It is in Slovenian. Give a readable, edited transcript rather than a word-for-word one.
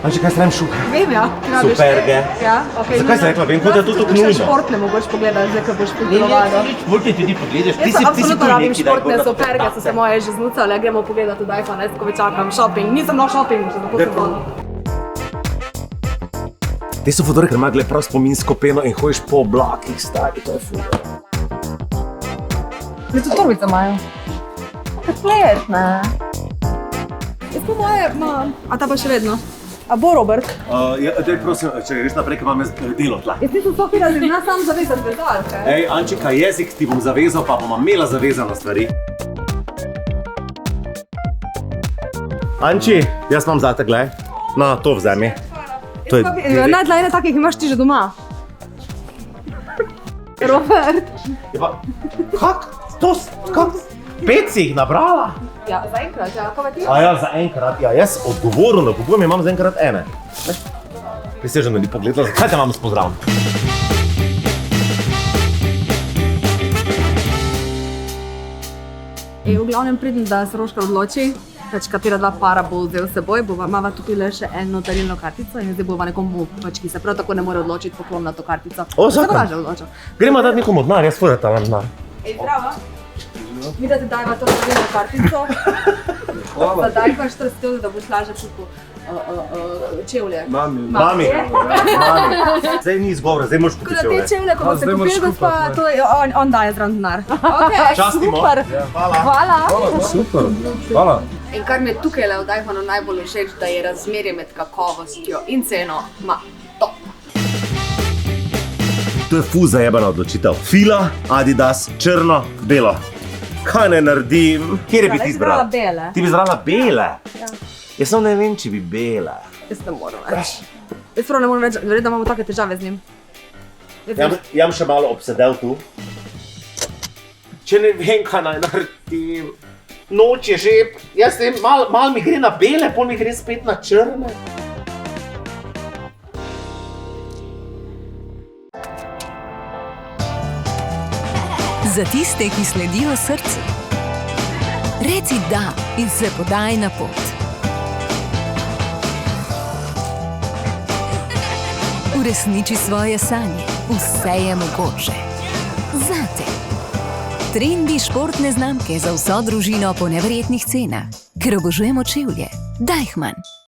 Anči, kaj sem šuha? Vem, ja. Superge. Ja, okay. Zakaj si rekla? Vem, kot da je to tako nujno. Športne mogoče pogledati, zdaj, ko boš pogledala. Športne tudi pogledaš. Jaz absolutno rabim športne superge, so se moje že znucale, gremo pogledati v iPhone, jaz tako čakam shopping. Nisem na shoppingu še tako sezono. Te so fotore, ker ima gled prav spominsko peno in hojiš po oblakih, stari, to je ful. Ne, tudi torbice imajo. Prijetne. Jaz po moje imam, a ta pa še vedno? A bo Robert? Daj prosim, če greš naprej, ker imam delo tla. Jaz nisem Sofija, da zna sam zavezati vezalke. Ej, Ančika, jezik ti bom zavezal, pa bom imela zavezano stvari. Anči, jaz imam zate, glej. Na, to vzemi. Najdla ene takih imaš ti že doma. Robert. Kak? Kak? 5 si jih nabrala? Ja, zaenkrat, ja, kaj ti? A ja, zaenkrat, ja, jaz odgovorno kupujem, imam zaenkrat ene. Prisežem, da ni pogledala, zakaj te imam spozdravljam? V glavnem pridem, da se Roška odloči, katera dva para bo vzel s seboj, imava tukaj le še eno darilno kartico in zdaj bova nekomu, ki se prav tako ne more odločiti, poklon na to kartico. O, zakaj? Gremo dati nekomu denar, jaz svoj tam denar. Ej, zdravo. Mi da ti dajva to darilno kartico. Hvala. Zdaj pa 40 evrov, da boš lažje kupil čevlje. Mami. Zdaj ni izgovora, zdaj moraš kupiti čevlje. Te čevlje, ko boste kupili, gospa, on daje zraven denar. Častimo. Super. Hvala. Super, hvala. In kar mi je tukaj le v iPhonu najbolj všeč, da je razmerje med kakovostjo in ceno top. To je ful zajebana odločitev. Fila, Adidas, črno, belo. Kaj ne naredim? Kjer bi ti izbrala? Jaz bi izbrala bele. Ti bi izbrala bele? Ja. Jaz samo ne vem, če bi bele. Jaz ne moram več. Jaz prav ne moram več, verjetno imamo take težave z njim. Jam še malo obsedel tu. Če ne vem, kaj naj naredim. Noč je že, jaz vem, malo mi gre na bele, pol mi gre spet na črne. Za tiste, ki sledijo srcu. Reci da in se podaj na pot. Uresniči svoje sanje, vse je mogoče. Zate. Trendi športne znamke za vso družino po neverjetnih cenah, ker obožujemo čevlje. Deichmann.